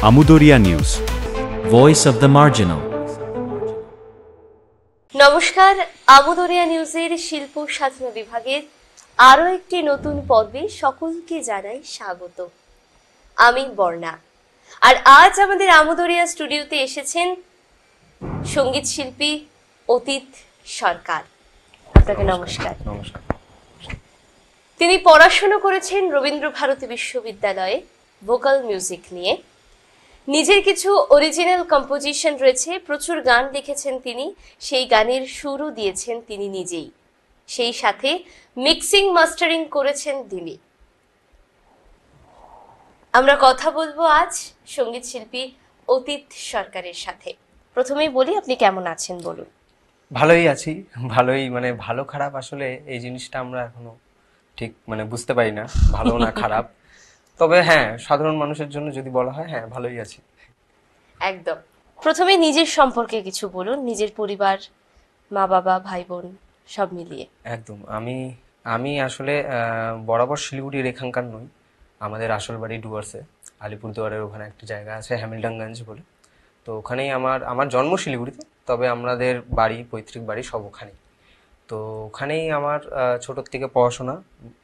আমুদরিয়া news, voice of the marginal. নমস্কার, আমুদরিয়া নিউজের শিল্প সাধনা বিভাগের আরও একটি নতুন পর্বে সকলকে জানাই স্বাগত। আমি বর্ণা, আর আজ আমাদের আমুদরিয়া স্টুডিওতে এসেছেন সঙ্গীত শিল্পী অতীত সরকার। আপনাকে নমস্কার। নমস্কার। তিনি পড়াশোনা করেছেন রবীন্দ্র ভারতী বিশ্ববিদ্যালয়ে ভোকাল মিউজিক নিয়ে। নিজের কিছু অরিজিনাল কম্পোজিশন রয়েছে, প্রচুর গান লিখেছেন তিনি, সেই গানের সুরও দিয়েছেন তিনি নিজেই, সেই সাথে মিক্সিং মাস্টারিং করেছেন তিনি। আমরা কথা বলবো আজ সঙ্গীত শিল্পী অতীত সরকারের সাথে। প্রথমেই বলি, আপনি কেমন আছেন বলুন। ভালোই আছি, ভালোই, মানে ভালো খারাপ আসলে এই জিনিসটা আমরা এখনো ঠিক বুঝতে পারি না, ভালো না খারাপ। তবে হ্যাঁ, সাধারণ মানুষের জন্য যদি বলা হয়, হ্যাঁ ভালোই আছি। একদম। প্রথমে নিজের সম্পর্কে কিছু বলুন, নিজের পরিবার, মা বাবা, ভাই বোন সব মিলিয়ে। একদম। আমি আসলে বরাবর শিলিগুড়ির এখানকার নই। আমাদের আসল বাড়ি ডুয়ার্সে, আলিপুরদুয়ারের ওখানে একটা জায়গা আছে হ্যামিল্টনগঞ্জ বলে। তো ওখানেই আমার জন্ম শিলিগুড়িতে, তবে আমাদের বাড়ি, পৈতৃক বাড়ি সব ওখানেই। তো ওখানেই আমার ছোটোর থেকে পড়াশোনা,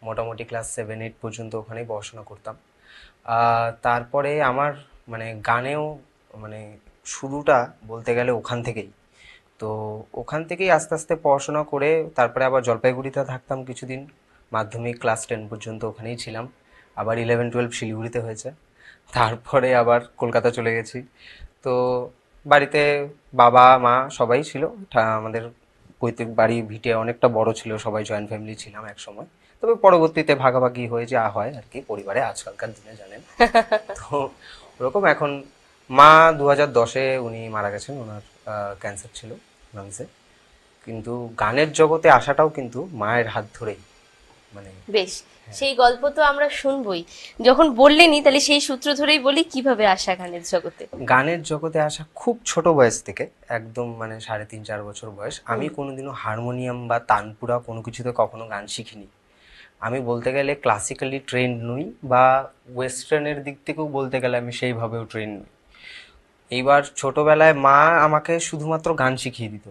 মোটামুটি ক্লাস 7-8 পর্যন্ত ওখানেই পড়াশোনা করতাম। তারপরে আমার গানেও শুরুটা বলতে গেলে ওখান থেকেই। তো ওখান থেকেই আস্তে আস্তে পড়াশোনা করে তারপরে আবার জলপাইগুড়িতে থাকতাম কিছুদিন, মাধ্যমিক ক্লাস 10 পর্যন্ত ওখানেই ছিলাম। আবার 11-12 শিলিগুড়িতে হয়েছে, তারপরে আবার কলকাতা চলে গেছি। তো বাড়িতে বাবা মা সবাই ছিল। আমাদের পৈতৃক বাড়ি ভিটে অনেকটা বড় ছিল, সবাই জয়েন্ট ফ্যামিলি ছিলাম এক সময়। তবে পরবর্তীতে ভাগাভাগি হয়ে যা হয় আর কি পরিবারে আজকালকার দিনে, জানেন। তো ওরকম এখন মা 2010-এ উনি মারা গেছেন, ওনার ক্যান্সার ছিল লাংসে। কিন্তু গানের জগতে আসাটাও কিন্তু মায়ের হাত ধরেই। বেশ, সেই গল্প তো আমরা শুনবই। যখন বললেনই, তাহলে সেই সূত্র ধরেই বলি, কিভাবে আসা গানের জগতে? গানের জগতে আসা খুব ছোট বয়স থেকে, একদম 3.5-4 বছর বয়স। আমি কোনোদিনও হারমোনিয়াম বা তানপুরা কোনো কিছুতে কখনো গান শিখিনি। আমি বলতে গেলে ক্লাসিক্যালি ট্রেন্ড নই, বা ওয়েস্টার্নের দিক থেকেও বলতে গেলে আমি সেইভাবেও ট্রেন্ড নই। এইবার ছোটবেলায় মা আমাকে শুধুমাত্র গান শিখিয়ে দিত,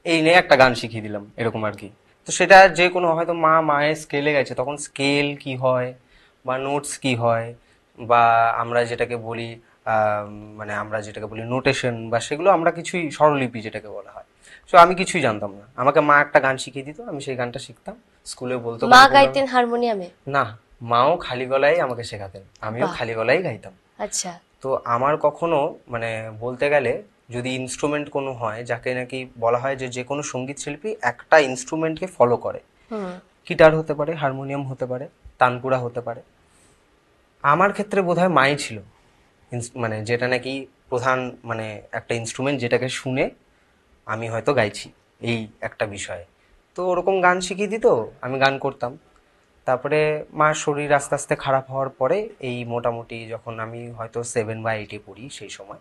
এই নিয়ে একটা গান শিখিয়ে দিলাম এরকম আর কি। তো সেটা যে কোনো, হয়তো মায়ের স্কেলে গেছে, তখন স্কেল কি হয় বা নোটস কি হয়, বা আমরা যেটাকে বলি নোটেশন, বা সেগুলো আমরা কিছুই, স্বরলিপি যেটাকে বলা হয়, সো আমি কিছুই জানতাম না। আমাকে মা একটা গান শিখিয়ে দিত, আমি সেই গানটা শিখতাম, স্কুলে বলতো। মা গাইতেন হারমোনিয়ামে? না, মাও খালি গলায় আমাকে শেখাতেন, আমিও খালি গলায় গাইতাম। আচ্ছা। তো আমার কখনো বলতে গেলে, যদি ইনস্ট্রুমেন্ট কোনো হয়, যাকে নাকি বলা হয় যে কোনো সঙ্গীত শিল্পী একটা ইনস্ট্রুমেন্টকে ফলো করে, গিটার হতে পারে, হারমোনিয়াম হতে পারে, তানপুরা হতে পারে, আমার ক্ষেত্রে বোধহয় মাই ছিল যেটা নাকি প্রধান, একটা ইনস্ট্রুমেন্ট যেটাকে শুনে আমি হয়তো গাইছি, এই একটা বিষয়ে। তো ওরকম গান শিখিয়ে দিত, আমি গান করতাম। তারপরে মার শরীর আস্তে আস্তে খারাপ হওয়ার পরে, এই মোটামুটি যখন আমি হয়তো 7 বা 8-এ পড়ি সেই সময়,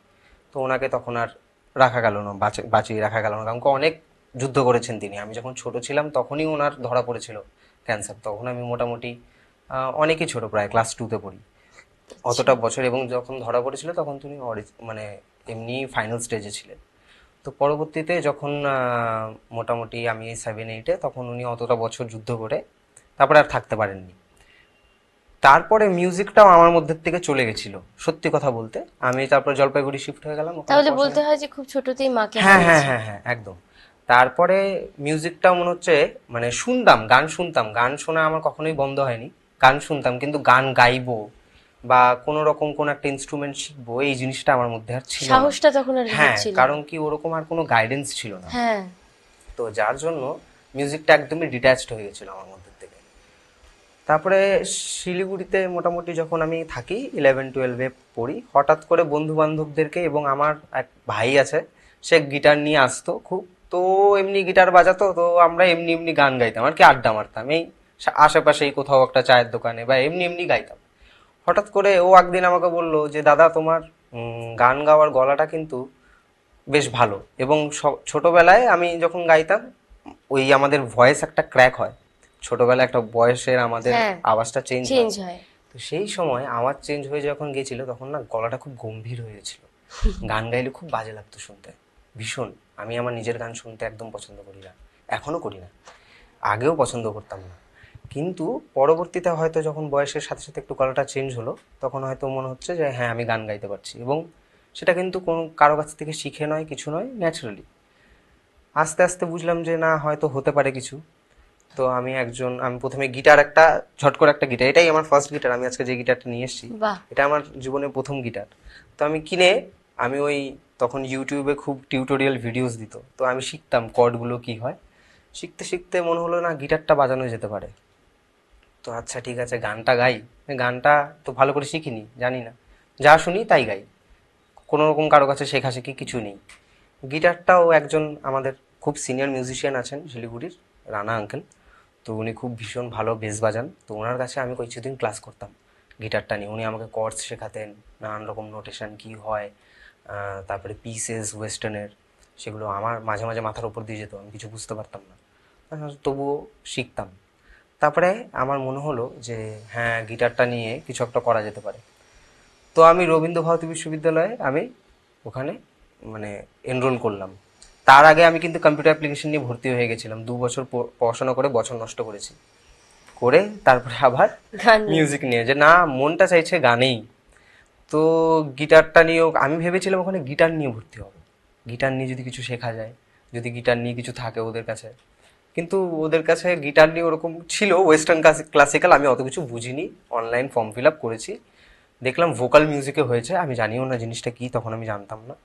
তো ওনাকে তখন আর রাখা গেল না, বাঁচিয়ে রাখা গেল না, কারণ অনেক যুদ্ধ করেছেন তিনি। আমি যখন ছোট ছিলাম তখনই ওনার ধরা পড়েছিল ক্যান্সার, তখন আমি মোটামুটি অনেকই ছোট, প্রায় ক্লাস 2-তে পড়ি, অতটা বছর। এবং যখন ধরা পড়েছিল তখন তিনি এমনি ফাইনাল স্টেজে ছিলেন। তো পরবর্তীতে যখন মোটামুটি আমি 7-8-এ, তখন উনি অতটা বছর যুদ্ধ করে তারপরে আর থাকতে পারেননি। তারপরে মিউজিকটাও আমার মধ্যে থেকে চলে গেছিল, সত্যি কথা বলতে। আমি তারপর জলপাইগুড়ি শিফট হয়ে গেলাম। তাহলে বলতে হয় যে খুব ছোটতেই মাকে হ্যাঁ হ্যাঁ হ্যাঁ হ্যাঁ একদম। তারপরে মিউজিকটা মনে হচ্ছে শুনতাম, গান শোনা আমার কখনোই বন্ধ হয়নি। গান শুনতাম, কিন্তু গান গাইবো বা কোনো রকম কোন একটা ইনস্ট্রুমেন্ট শিখবো, এই জিনিসটা আমার মধ্যে আর ছিল না। সাহসটা তখন আর হ্যাঁ, ছিল না। কারণ কি ওরকম আর কোনো গাইডেন্স ছিল না। হ্যাঁ। তো যার জন্য মিউজিকটা একদমই ডিট্যাচড হয়ে গেছিল আমার মধ্যে থেকে। তারপরে শিলিগুড়িতে মোটামুটি যখন আমি থাকি, 11-12-এ পড়ি, হঠাৎ করে বন্ধু বান্ধবদেরকে, এবং আমার এক ভাই আছে, সে গিটার নিয়ে আসতো খুব, তো এমনি গিটার বাজাতো, তো আমরা এমনি এমনি গান গাইতাম আর কি, আড্ডা মারতাম এই আশেপাশেই কোথাও একটা চায়ের দোকানে, বা এমনি এমনি গাইতাম। হঠাৎ করে ও একদিন আমাকে বললো যে, দাদা তোমার গান গাওয়ার গলাটা কিন্তু বেশ ভালো। এবং ছোটবেলায় আমি যখন গাইতাম, ওই আমাদের ভয়েস একটা ক্র্যাক হয় ছোটবেলায়, একটা বয়সের আমাদের আওয়াজটা চেঞ্জ হয়। তো সেই সময় আওয়াজ চেঞ্জ হয়ে যখন গেছিল তখন না গলাটা খুব গম্ভীর হয়ে গেছিল, গান গাইলে খুব বাজে লাগতো শুনতে ভীষণ। আমি আমার নিজের গান শুনতে একদম পছন্দ করি না, এখনো করি না, আগেও পছন্দ করতাম না। কিন্তু পরবর্তীতে হয়তো যখন বয়সের সাথে সাথে একটু গলাটা চেঞ্জ হলো তখন হয়তো মনে হচ্ছে যে হ্যাঁ আমি গান গাইতে পারছি, এবং সেটা কিন্তু কোনো কারো কাছ থেকে শিখে নয়, কিছু নয়, ন্যাচারালি। আস্তে আস্তে বুঝলাম যে না হয়তো হতে পারে কিছু। তো আমি প্রথমে গিটার, একটা ঝট করে একটা গিটার, এটাই আমার ফার্স্ট গিটার, আমি আজকে যে গিটারটা নিয়ে এসেছি বাহ। এটা আমার জীবনের প্রথম গিটার। তো আমি আমি ওই তখন ইউটিউবে খুব টিউটোরিয়াল ভিডিওস দিত, তো আমি শিখতাম কর্ডগুলো কি হয়। শিখতে শিখতে মনে হলো না গিটারটা বাজানো যেতে পারে। তো আচ্ছা ঠিক আছে গানটা গাই। গানটা তো ভালো করে শিখিনি, জানি না, যা শুনি তাই গাই, কোনো রকম কারো কাছে শেখাশেখি কিছু নেই। গিটারটাও একজন আমাদের খুব সিনিয়র মিউজিশিয়ান আছেন শিলিগুড়ির, রানা আঙ্কেল, তো উনি খুব ভীষণ ভালো বেস বাজান। তো ওনার কাছে আমি কিছুদিন ক্লাস করতাম গিটারটা নিয়ে, উনি আমাকে কর্ডস শেখাতেন, নানান রকম নোটেশন কী হয়, তারপরে পিসেস ওয়েস্টার্নের, সেগুলো আমার মাঝে মাঝে মাথার উপর দিয়ে যেত, আমি কিছু বুঝতে পারতাম না, তবুও শিখতাম। তারপরে আমার মনে হলো যে হ্যাঁ গিটারটা নিয়ে কিছু একটা করা যেতে পারে। তো আমি রবীন্দ্র ভারতী বিশ্ববিদ্যালয়ে আমি ওখানে মানে এনরোল করলাম। তার আগে আমি কিন্তু কম্পিউটার অ্যাপ্লিকেশন নিয়ে ভর্তি হয়ে গেছিলাম, 2 বছর পড়াশোনা করে বছর নষ্ট করেছি, করে তারপরে আবার গান নিয়ে। মিউজিক নিয়ে, যে না মনটা চাইছে গানেই। তো গিটারটা নিয়েও আমি ভেবেছিলাম ওখানে গিটার নিয়ে ভর্তি হবো, গিটার নিয়ে যদি কিছু শেখা যায়, যদি গিটার নিয়ে কিছু থাকে ওদের কাছে। কিন্তু ওদের কাছে গিটার নিয়ে ওরকম ছিল ওয়েস্টার্ন ক্লাসিক্যাল, আমি অত কিছু বুঝিনি, অনলাইন ফর্ম ফিল আপ করেছি, দেখলাম ভোকাল মিউজিকে হয়েছে, আমি জানিও না জিনিসটা কি, তখন আমি জানতাম না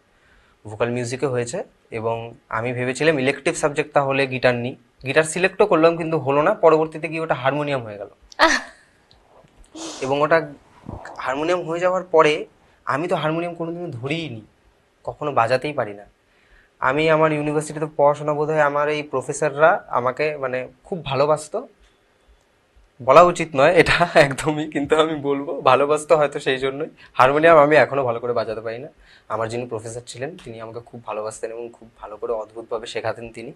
ভোকাল মিউজিকে হয়েছে। এবং আমি ভেবেছিলাম ইলেকটিভ সাবজেক্ট তাহলে গিটার নিই, গিটার সিলেক্টও করলাম কিন্তু হলো না, পরবর্তীতে গিয়ে ওটা হারমোনিয়াম হয়ে গেল। এবং ওটা হারমোনিয়াম হয়ে যাওয়ার পরে আমি তো হারমোনিয়াম কোনোদিনও ধরিই নি, কখনো বাজাতেই পারি না। আমি আমার ইউনিভার্সিটিতে পড়াশোনা বোধ হয় আমার এই প্রফেসররা আমাকে মানে খুব ভালোবাসতো, বলা উচিত নয় এটা একদমই, কিন্তু আমি বলবো ভালোবাসতো হয়তো, সেই জন্যই হারমোনিয়াম আমি এখনো ভালো করে বাজাতে পারি না। আমার যিনি প্রফেসর ছিলেন তিনি আমাকে খুব ভালোবাসতেন এবং খুব ভালো করে অদ্ভুতভাবে শেখাতেন তিনি।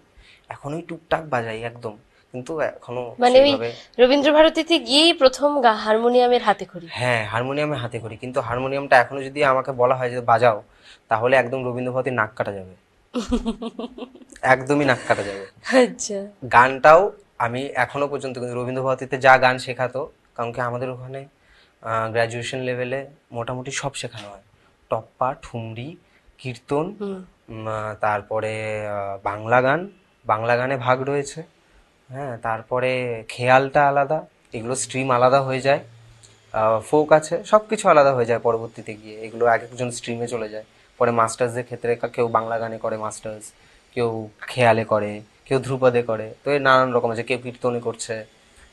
এখনোই টুকটাক বাজাই একদম, কিন্তু এখনো মানে ওই সেইভাবে। রবীন্দ্র ভারতীতে গিয়েই প্রথম হারমোনিয়ামের হাতে খড়ি। হ্যাঁ হারমোনিয়ামে হাতে করি, কিন্তু হারমোনিয়ামটা এখনো যদি আমাকে বলা হয় যে বাজাও, তাহলে একদম রবীন্দ্রভারতীর নাক কাটা যাবে, একদমই নাক কাটা যাবে। আচ্ছা। গানটাও আমি এখনো পর্যন্ত কিন্তু রবীন্দ্রভারতীতে যা গান শেখাতো, কারণ কি আমাদের ওখানে গ্র্যাজুয়েশন লেভেলে মোটামুটি সব শেখানো হয়, টপ্পা, ঠুমরি, কীর্তন, তারপরে বাংলা গান, বাংলা গানে ভাগ রয়েছে, হ্যাঁ, তারপরে খেয়ালটা আলাদা, এগুলো স্ট্রিম আলাদা হয়ে যায়, ফোক আছে, সব কিছু আলাদা হয়ে যায় পরবর্তীতে গিয়ে, এগুলো এক একজন স্ট্রিমে চলে যায়। পরে মাস্টার্সদের ক্ষেত্রে কেউ বাংলা গানে করে মাস্টার্স, কেউ খেয়ালে করে, কেউ ধ্রুপদে করে, তো এই নানান রকম আছে, কেউ কীর্তনে করছে,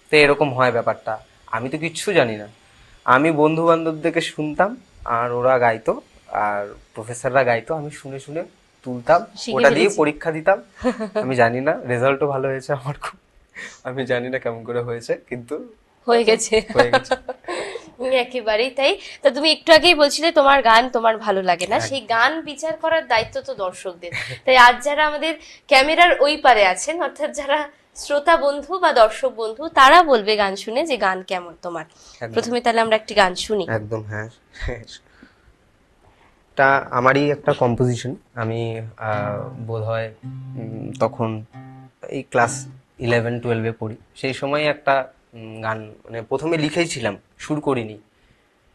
তো এরকম হয় ব্যাপারটা। আমি তো কিচ্ছু জানি না, আমি বন্ধু বান্ধবদেরকে শুনতাম আর ওরা গাইতো, আর প্রফেসররা গাইতো, আমি শুনে শুনে তুলতাম, শিখে ওটা দিয়ে ফেলেছি। পরীক্ষা দিতাম। আমি জানি না, রেজাল্টও ভালো হয়েছে আমার খুব, আমি জানি না কেমন করে হয়েছে, কিন্তু হয়ে গেছে। হয়ে গেছে। একেবারেই তাই। তা তুমি একটু আগেই বলছিলে তোমার গান তোমার ভালো লাগে না, সেই গান বিচার করার দায়িত্ব তো দর্শকদের। তাই আজ যারা আমাদের ক্যামেরার ওই পারে আছেন, অর্থাৎ যারা শ্রোতা বন্ধু বা দর্শক বন্ধু, তারা বলবে গান শুনে যে গান কেমন তোমার। একদম। প্রথমে তাহলে আমরা একটি গান শুনি। একদম, হ্যাঁ। এটা আমারই একটা কম্পোজিশন, আমি বোধহয় তখন এই ক্লাস 11-12-এ পড়ি, সেই সময় একটা গান মানে প্রথমে লিখেইছিলাম, সুর করিনি।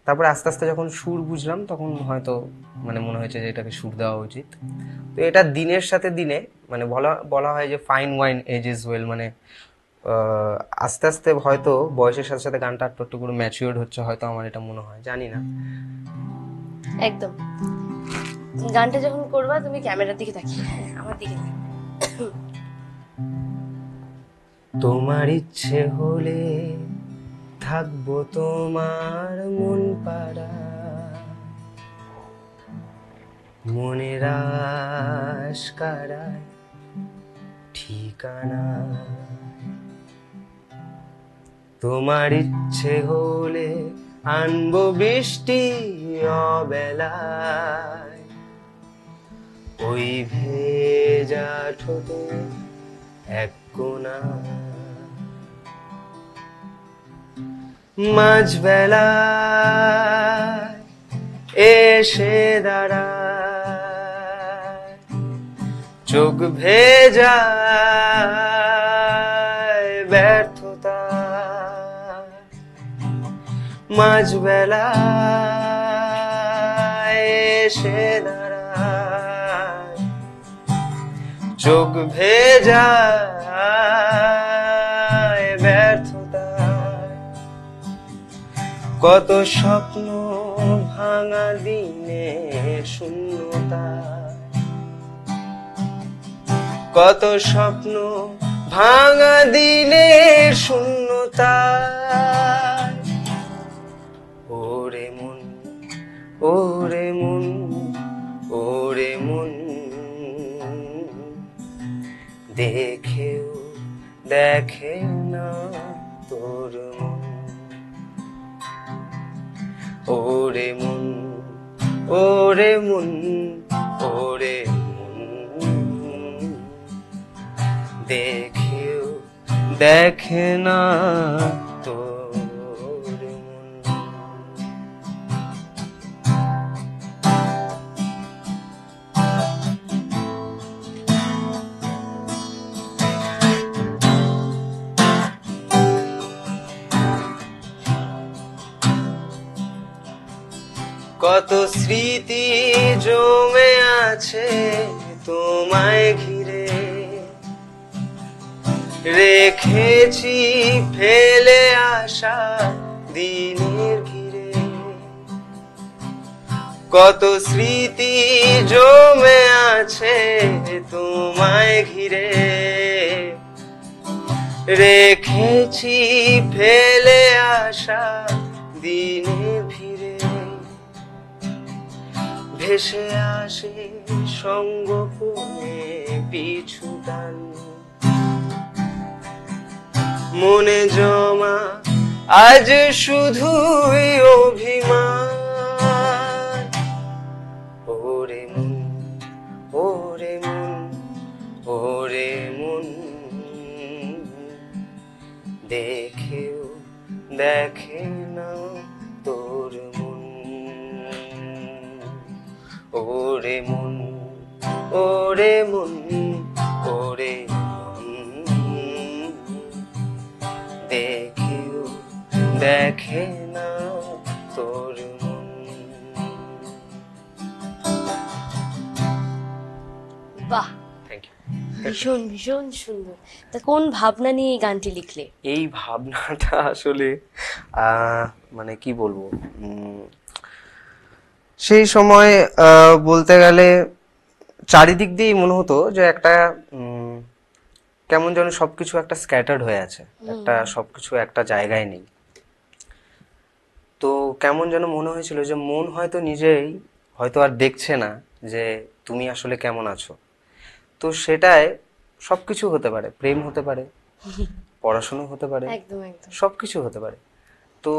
তারপরে আস্তে আস্তে যখন সুর বুঝলাম তখন হয়তো মানে মনে হয়েছে যে এটাকে সুর দেওয়া উচিত। তো এটা দিনের সাথে দিনে মানে বলা বলা হয় যে ফাইন ওয়াইন এজেস ওয়েল, মানে আস্তে আস্তে হয়তো বয়সের সাথে সাথে গানটা একটু একটু করে ম্যাচিওর্ড হচ্ছে, হয়তো আমার এটা মনে হয়, জানি না। একদম। গানটা যখন করবা তুমি ক্যামেরার দিকে তাকিয়ে, হ্যাঁ আমার দিকে তাকিয়ে। তোমার ইচ্ছে হলে থাকবো তোমার মন পাড়া, মনের আশকারায় ঠিকানা। তোমার ইচ্ছে হলে আনবো বৃষ্টি অবেলায়, ওই ভেজা ঠোঁটে এক কোণা। মাঝবেলায় এসে দাঁড়ায়, চোখ ভেজায় ব্যর্থতা, মাঝবেলায় এসে দাঁড়ায়, চোখ ভেজায় ব্যর্থতা, কত স্বপ্ন ভাঙা দিনে শূন্যতা, কত স্বপ্ন ভাঙা দিনে শূন্যতা, ওরে মন, ওরে মন, ওরে মন, দেখেও দেখে না তোর মন, ওরে মন, ওরে মন, ওরে মন, দেখেও দেখে না তোর মন। কত স্মৃতি জমে আছে তোমায় ঘিরে, রেখেছি ফেলে আসা দিনের ঘিরে, কত স্মৃতি জমে আছে তোমায় ঘিরে, রেখেছি ফেলে আসা দিনের ভিড়ে, ভেসে আসে সঙ্গোপনে পিছু টান, মনে জমা আজ শুধুই অভিমান, ওরে মন, ওরে মন, ওরে মন, দেখেও দেখে না তোর মন, ওরে মন, ওরে মন, ওরে মন, দেখেও দেখে না তোর মন। বাহ, থ্যাংক ইউ। ভীষণ ভীষণ সুন্দর। তা কোন ভাবনা নিয়ে এই গানটি লিখলে? এই ভাবনাটা আসলে মানে কি বলবো, সেই সময় বলতে গেলে চারিদিক দিয়েই মনে হতো যে একটা কেমন যেন সবকিছু একটা স্ক্যাটার্ড হয়ে আছে, একটা সবকিছু একটা জায়গায় নেই। তো কেমন যেন মনে হয়েছিল যে মন হয়তো নিজেই হয়তো আর দেখছে না যে তুমি আসলে কেমন আছো। তো সেটাই সবকিছু হতে পারে, প্রেম হতে পারে, পড়াশোনা হতে পারে, একদম একদম সবকিছু হতে পারে। তো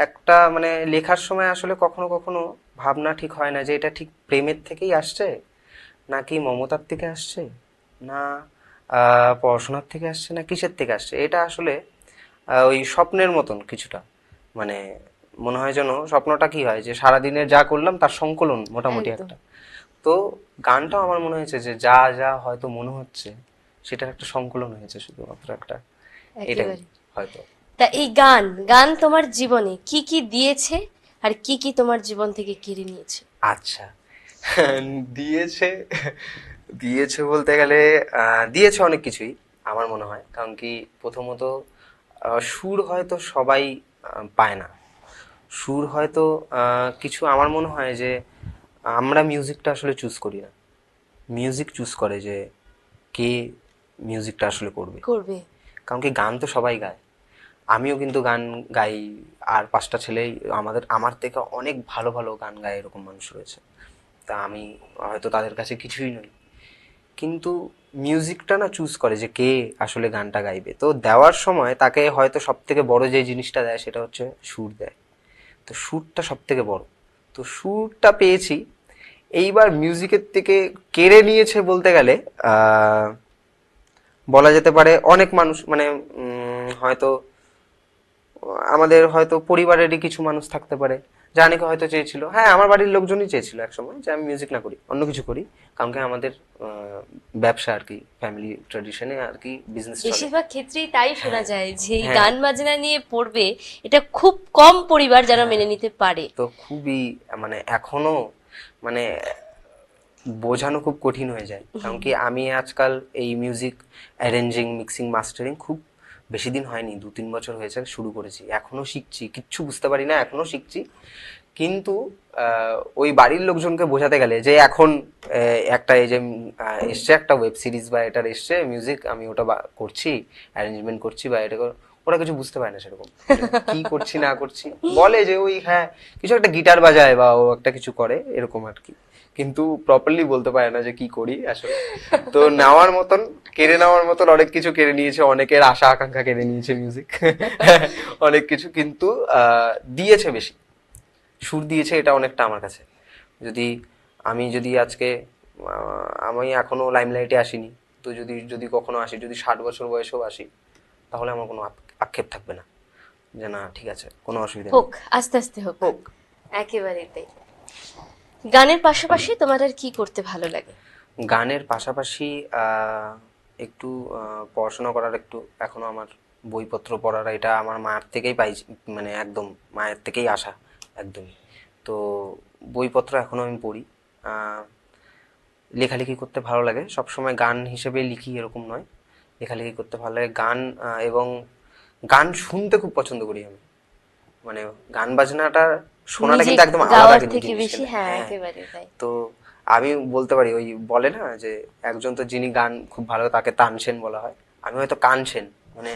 একটা মানে লেখার সময় আসলে কখনো কখনো ভাবনা ঠিক হয় না যে এটা ঠিক প্রেমের থেকেই আসছে নাকি মমতার থেকে আসছে না পড়াশোনার থেকে আসছে না কিসের থেকে আসছে। এটা আসলে ওই স্বপ্নের মতন কিছুটা, মানে মনে হয় যেন স্বপ্নটা কি হয় যে সারাদিনে যা করলাম তার সংকলন মোটামুটি একদম। একটা। তো গানটাও আমার মনে হয়েছে যে যা যা হয়তো মনে হচ্ছে সেটার একটা সংকলন হয়েছে, শুধুমাত্র একটা এটাই একেবারে। হয়তো। তা এই গান গান তোমার জীবনে কি কি দিয়েছে আর কি কি তোমার জীবন থেকে কেড়ে নিয়েছে? আচ্ছা, দিয়েছে দিয়েছে বলতে গেলে দিয়েছে অনেক কিছুই আমার মনে হয়। কারণ কি প্রথমত সুর হয়তো সবাই পায় না, সুর হয়তো কিছু আমার মনে হয় যে আমরা মিউজিকটা আসলে চুজ করি না, মিউজিক চুজ করে যে কে মিউজিকটা আসলে করবে। কারণ কি গান তো সবাই গায়, আমিও কিন্তু গান গাই, আর 5টা ছেলেই আমার থেকে অনেক ভালো ভালো গান গায় এরকম মানুষ রয়েছে। তা আমি হয়তো তাদের কাছে কিছুই নই, কিন্তু মিউজিকটা না চুজ করে যে কে আসলে গানটা গাইবে। তো দেওয়ার সময় তাকে হয়তো সব থেকে বড় যে জিনিসটা দেয় সেটা হচ্ছে সুর দেয়। তো সুরটা সব থেকে বড়, তো সুরটা পেয়েছি। এইবার মিউজিকের থেকে কেড়ে নিয়েছে বলতে গেলে বলা যেতে পারে অনেক মানুষ, মানে হয়তো আমাদের হয়তো পরিবারেরই কিছু মানুষ থাকতে পারে যা নাকি হয়তো চেয়েছিল, হ্যাঁ আমার বাড়ির লোকজনই চেয়েছিল একসময় যে আমি মিউজিক না করি, অন্য কিছু করি, কারণ কি আমাদের ব্যবসা আর কি, ফ্যামিলি ট্র্যাডিশনে আর কি বিজনেস চলে। বেশিরভাগ ক্ষেত্রেই তাই শোনা যায় যে এই হ্যাঁ। গান বাজনা নিয়ে পড়বে, এটা খুব কম পরিবার যারা মেনে নিতে পারে। তো খুবই মানে এখনো মানে বোঝানো খুব কঠিন হয়ে যায়, কারণ কি আমি আজকাল এই মিউজিক অ্যারেঞ্জিং, মিক্সিং, মাস্টারিং খুব বেশি দিন হয়নি, 2-3 বছর হয়েছে শুরু করেছি, এখনো শিখছি, কিচ্ছু বুঝতে পারি না, এখনো শিখছি। কিন্তু ওই বাড়ির লোকজনকে বোঝাতে গেলে যে এখন একটা এই যে এসছে একটা ওয়েব সিরিজ বা এটার এসছে মিউজিক, আমি ওটা করছি, অ্যারেঞ্জমেন্ট করছি বা এটা ওরা কিছু বুঝতে পারে না সেরকম, কি করছি না করছি, বলে যে ওই হ্যাঁ কিছু একটা গিটার বাজায় বা ও একটা কিছু করে এরকম আর কি, কিন্তু প্রপারলি বলতে পারে না যে কি করি আসলে। তো নেওয়ার মতন, কেড়ে নেওয়ার মতন অনেক কিছু কেড়ে নিয়েছে, অনেকের আশা আকাঙ্ক্ষা কেড়ে নিয়েছে মিউজিক, অনেক কিছু, কিন্তু দিয়েছে বেশি, সুর দিয়েছে, এটা অনেকটা আমার কাছে। যদি আজকে আমি এখনো লাইমলাইটে আসিনি, তো যদি কখনো আসি, যদি 60 বছর বয়সেও আসি, তাহলে আমার কোনো আক্ষেপ থাকবে না, যে না ঠিক আছে কোনো অসুবিধা নেই, হোক, আস্তে আস্তে হোক। একেবারেই তাই। গানের পাশাপাশি তোমার আর কি করতে ভালো লাগে? গানের পাশাপাশি একটু পড়াশোনা করার, একটু এখনো আমার বইপত্র পড়ার, এটা আমার মায়ের থেকেই পাইছি, মানে একদম মায়ের থেকেই আসা একদমই। তো বইপত্র এখনো আমি পড়ি। লেখালেখি করতে ভালো লাগে, সবসময় গান হিসেবে লিখি এরকম নয়, লেখালেখি করতে ভালো লাগে। গান এবং গান শুনতে খুব পছন্দ করি আমি, মানে গান বাজনাটা শোনাটা কিন্তু একদম আলাদা থেকে বেশি। হ্যাঁ, হ্যাঁ, একেবারে তাই। তো আমি বলতে পারি, ওই বলে না যে একজন তো যিনি গান খুব ভালো তাকে তানসেন বলা হয়, আমি হয়তো কানসেন, মানে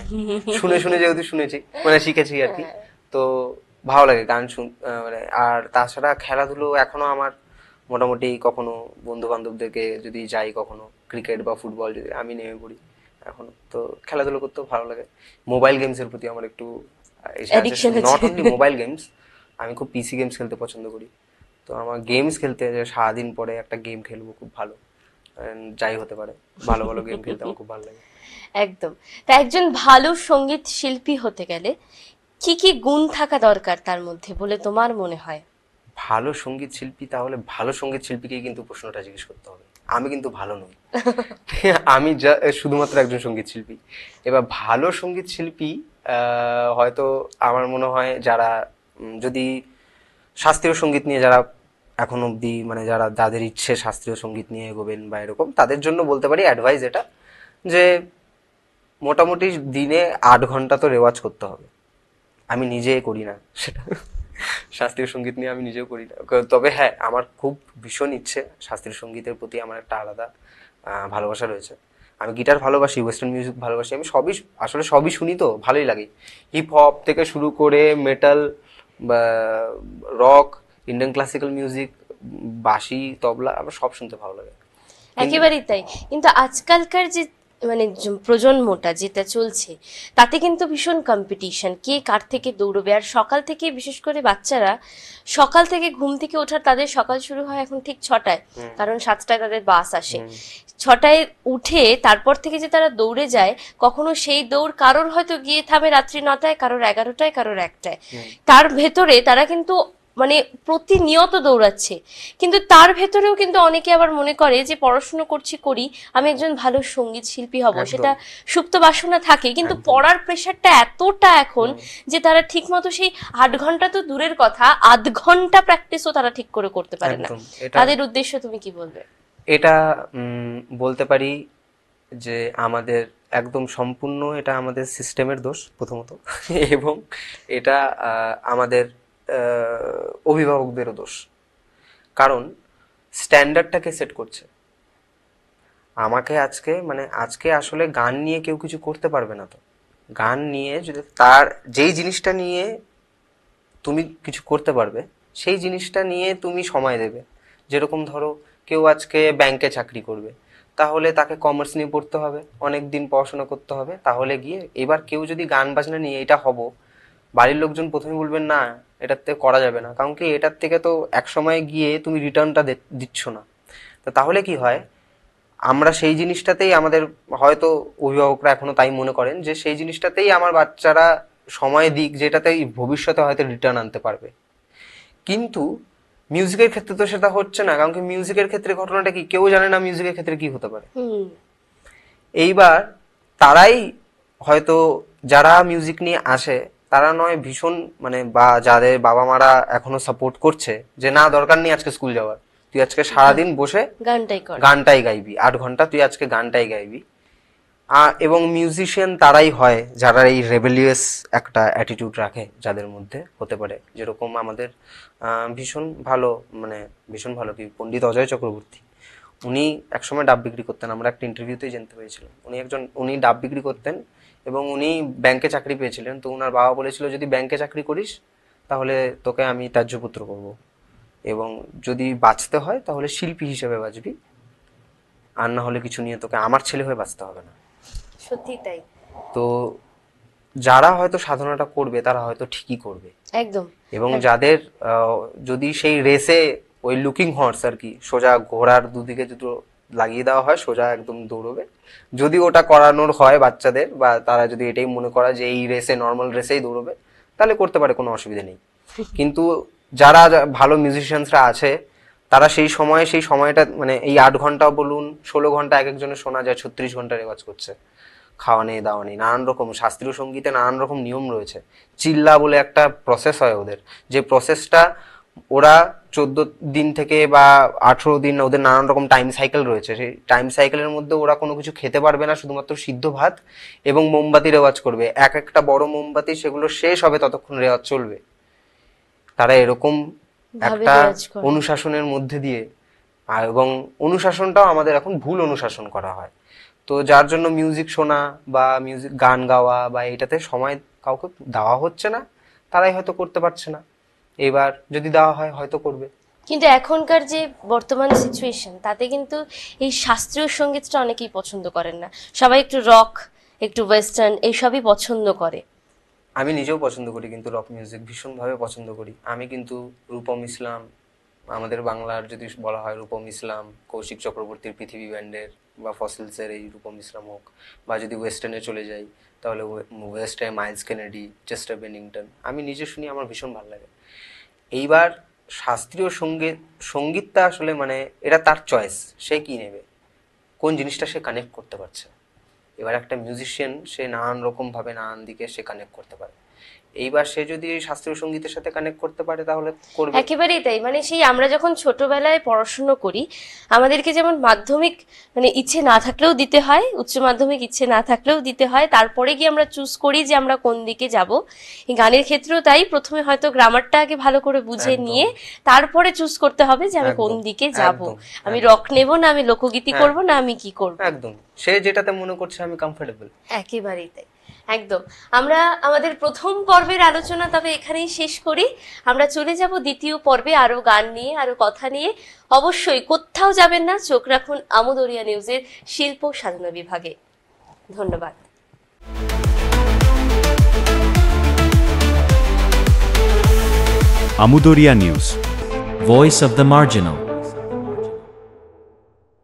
শুনে শুনে যেহেতু শুনেছি, মানে শিখেছি আর কি। তো ভালো লাগে গান মানে। আর তাছাড়া খেলাধুলো এখনো আমার মোটামুটি, কখনো বন্ধু বান্ধবদেরকে যদি যাই, কখনো ক্রিকেট বা ফুটবল যদি আমি নেমে পড়ি এখনো, তো খেলাধুলো করতেও ভালো লাগে। মোবাইল গেমস এর প্রতি আমার একটু অ্যাডিকশন আছে। নট অনলি মোবাইল গেমস, আমি খুব পিসি গেমস খেলতে পছন্দ করি। তো আমার গেমস খেলতে, সারাদিন পরে একটা গেম খেলবো খুব ভালো, যাই হতে পারে, ভালো ভালো গেম খেলতে আমার খুব ভালো লাগে। একদম। তা একজন ভালো সঙ্গীত শিল্পী হতে গেলে কি কি গুণ থাকা দরকার তার মধ্যে বলে তোমার মনে হয়? ভালো সঙ্গীত শিল্পী, তাহলে ভালো সঙ্গীত শিল্পীকে কিন্তু প্রশ্নটা জিজ্ঞেস করতে হবে, আমি কিন্তু ভালো নই, আমি শুধুমাত্র একজন সঙ্গীত শিল্পী। এবার ভালো সঙ্গীত শিল্পী হয়তো আমার মনে হয় যারা যদি শাস্ত্রীয় সঙ্গীত নিয়ে যারা এখন অবধি, মানে যাদের ইচ্ছে শাস্ত্রীয় সঙ্গীত নিয়ে এগোবেন বা এরকম, তাদের জন্য বলতে পারি অ্যাডভাইস এটা, যে মোটামুটি দিনে 8 ঘন্টা তো রেওয়াজ করতে হবে। আমি নিজে করি না সেটা, শাস্ত্রীয় সঙ্গীত নিয়ে আমি নিজেও করি না, তবে হ্যাঁ আমার খুব ভীষণ ইচ্ছে, শাস্ত্রীয় সঙ্গীতের প্রতি আমার একটা আলাদা ভালোবাসা রয়েছে। আমি গিটার ভালোবাসি, ওয়েস্টার্ন মিউজিক ভালোবাসি, আমি সবই শুনি, তো ভালোই লাগে। হিপ হপ থেকে শুরু করে মেটাল বা রক, ইন্ডিয়ান ক্লাসিক্যাল মিউজিক, বাঁশি, তবলা, আমার সব শুনতে ভালো লাগে। একেবারেই তাই। কিন্তু আজকালকার যে মানে প্রজন্মটা যেটা চলছে, তাতে কিন্তু ভীষণ কম্পিটিশন, কে কার থেকে দৌড়বে। আর সকাল থেকে, বিশেষ করে বাচ্চারা সকাল থেকে ঘুম থেকে ওঠার, তাদের সকাল শুরু হয় এখন ঠিক 6টায়, কারণ 7টায় তাদের বাস আসে। 6টায় উঠে তারপর থেকে যে তারা দৌড়ে যায়, কখনো সেই দৌড় কারোর হয়তো গিয়ে থামে রাত্রি 9টায়, কারোর 11টায়, কারোর 1টায়। তার ভেতরে তারা কিন্তু মানে প্রতিনিয়ত দৌড়াচ্ছে, কিন্তু তার ভেতরেও কিন্তু অনেকে আবার মনে করে যে পড়াশুনো করি, আমি একজন ভালো সঙ্গীত শিল্পী হব, সেটা সুপ্ত বাসনা থাকে, কিন্তু পড়ার প্রেশারটা এতটা এখন যে তারা ঠিক মতো সেই 8 ঘন্টা তো দূরের কথা, আধ ঘন্টা প্র্যাকটিসও তারা ঠিক করে করতে পারে না। তাদের উদ্দেশ্য তুমি কি বলবে? এটা বলতে পারি যে আমাদের একদম সম্পূর্ণ এটা আমাদের সিস্টেমের দোষ প্রথমত, এবং এটা আমাদের অভিভাবকদেরও দোষ, কারণ স্ট্যান্ডার্ডটাকে সেট করছে। আমাকে আজকে আসলে গান নিয়ে কেউ কিছু করতে পারবে না। তো গান নিয়ে যদি তার যেই জিনিসটা নিয়ে তুমি কিছু করতে পারবে, সেই জিনিসটা নিয়ে তুমি সময় দেবে। যেরকম ধরো কেউ আজকে ব্যাংকে চাকরি করবে, তাহলে তাকে কমার্স নিয়ে পড়তে হবে, অনেক দিন পড়াশোনা করতে হবে, তাহলে গিয়ে এবার কেউ যদি গান বাজনা নিয়ে এটা হব, বাড়ির লোকজন প্রথমে বলবেন না এটার থেকে করা যাবে না, কারণ কি এটার থেকে তো এক সময় গিয়ে তুমি রিটার্নটা দিচ্ছ না। তো তাহলে কি হয়, আমরা সেই জিনিসটাতেই, আমাদের হয়তো অভিভাবকরা এখনো তাই মনে করেন যে সেই জিনিসটাতেই আমার বাচ্চারা সময় দিক যেটাতে ভবিষ্যতে হয়তো রিটার্ন আনতে পারবে। কিন্তু মিউজিকের ক্ষেত্রে তো সেটা হচ্ছে না, কারণ কি মিউজিকের ক্ষেত্রে ঘটনাটা কি, কেউ জানে না মিউজিকের ক্ষেত্রে কি হতে পারে। এইবার তারাই হয়তো, যারা মিউজিক নিয়ে আসে তারা নয় ভীষণ মানে, বা যাদের বাবা মারা এখনো সাপোর্ট করছে যে না দরকার নেই আজকে স্কুল যাওয়ার, তুই আজকে সারাদিন বসে গানটাই গাইবি, 8 ঘন্টা তুই আজকে গানটাই গাইবি। এবং মিউজিশিয়ান তারাই হয় যারা এই রেবেলিয়াস একটা অ্যাটিটিউড রাখে, যাদের মধ্যে হতে পারে যেরকম আমাদের ভীষণ ভালো কি পণ্ডিত অজয় চক্রবর্তী, উনি একসময় ডাব বিক্রি করতেন, আমরা একটা ইন্টারভিউতেই জানতে পেরেছিলাম। উনি ডাব বিক্রি করতেন এবং উনি ব্যাংকে চাকরি পেয়েছিলেন। তো ওনার বাবা বলেছিল যদি ব্যাংকে চাকরি করিস তাহলে তোকে আমি ত্যায্যপুত্র করবো, এবং যদি বাঁচতে হয় তাহলে শিল্পী হিসেবে বাঁচবি, আর না হলে কিছু নিয়ে তোকে আমার ছেলে হয়ে বাঁচতে হবে না। সত্যি তাই। তো যারা হয়তো সাধনাটা করবে তারা হয়তো ঠিকই করবে একদম। এবং যাদের যদি সেই রেসে ওই লুকিং হর্স আর কি, সোজা ঘোড়ার দুদিকে দুটো লাগিয়ে দেওয়া হয়, সোজা একদম দৌড়বে, যদি ওটা করানোর হয় বাচ্চাদের, বা তারা যদি এটাই মনে করা যে এই রেসে নর্মাল রেসেই দৌড়বে, তাহলে করতে পারে, কোনো অসুবিধা নেই। কিন্তু যারা ভালো মিউজিশিয়ানসরা আছে তারা সেই সময়টা মানে এই 8 ঘন্টা বলুন 16 ঘন্টা, এক একজনের শোনা যায় 36 ঘন্টা রেওয়াজ করছে, খাওয়া নেই দাওয়া নেই, নানান রকম শাস্ত্রীয় সঙ্গীতে নানান রকম নিয়ম রয়েছে। চিল্লা বলে একটা প্রসেস হয় ওদের, যে প্রসেসটা ওরা 14 দিন থেকে বা 18 দিন, ওদের নানান রকম টাইম সাইকেল রয়েছে। সেই টাইম সাইকেলের মধ্যে ওরা কোনো কিছু খেতে পারবে না, শুধুমাত্র সিদ্ধ ভাত এবং মোমবাতি রেওয়াজ করবে, এক একটা বড় মোমবাতি, সেগুলো শেষ হবে ততক্ষণ রেওয়াজ চলবে। তারা এরকম একটা অনুশাসনের মধ্যে দিয়ে, এবং অনুশাসনটাও আমাদের এখন ভুল অনুশাসন করা হয়। তো যার জন্য মিউজিক শোনা বা মিউজিক গান গাওয়া বা এটাতে সময় কাউকে দেওয়া হচ্ছে না, তারাই হয়তো করতে পারছে না। এবার যদি দেওয়া হয় হয়তো করবে। কিন্তু এখনকার যে বর্তমান সিচুয়েশন, তাতে কিন্তু এই শাস্ত্রীয় সঙ্গীতটা অনেকেই পছন্দ করেন না, সবাই একটু রক, একটু ওয়েস্টার্ন এইসবই পছন্দ করে। আমি নিজেও পছন্দ করি, কিন্তু রক মিউজিক ভীষণভাবে পছন্দ করি। আমি কিন্তু রূপম ইসলাম, আমাদের বাংলার যদি বলা হয় রূপম ইসলাম, কৌশিক চক্রবর্তীর পৃথিবী ব্যান্ডের বা ফসিলসের এই রূপম ইসলাম হোক, বা যদি ওয়েস্টার্নে চলে যাই তাহলে ওয়েস্টার্নে মাইলস কেনেডি, চেস্টার বেনিংটন, আমি নিজে শুনি, আমার ভীষণ ভালো লাগে। এইবার শাস্ত্রীয় সঙ্গীতটা আসলে মানে এটা তার চয়েস, সে কি নেবে, কোন জিনিসটা সে কানেক্ট করতে পারছে। এবার একটা মিউজিশিয়ান সে নানান রকম ভাবে নানান দিকে সে কানেক্ট করতে পারে। এইবার সে যদি এই শাস্ত্রীয় সঙ্গীতের সাথে কানেক্ট করতে পারে তাহলে করবে। একেবারেই তাই। মানে সেই আমরা যখন ছোটবেলায় পড়াশোনা করি, আমাদেরকে যেমন মাধ্যমিক মানে ইচ্ছে না থাকলেও দিতে হয়, উচ্চ মাধ্যমিক ইচ্ছে না থাকলেও দিতে হয়, তারপরে গিয়ে আমরা চুজ করি যে আমরা কোন দিকে যাব। এই গানের ক্ষেত্রেও তাই, প্রথমে হয়তো গ্রামারটা আগে ভালো করে বুঝে নিয়ে তারপরে চুজ করতে হবে যে আমি কোন দিকে যাব, আমি রক নেব না আমি লোকগীতি করব না আমি কি করব। একদম, সে যেটাতে মনে করছে আমি কমফোর্টেবল। একেবারেই তাই, একদম। আমরা আমাদের প্রথম পর্বের আলোচনা তবে এখানেই শেষ করি। আমরা চলে যাব দ্বিতীয় পর্বে, আরো গান নিয়ে, আরো কথা নিয়ে। অবশ্যই কোথাও যাবেন না, চোখ রাখুন আমোদরিয়া নিউজের শিল্প সাধনা বিভাগে। ধন্যবাদ। Amudoria News, Voice of the Marginal.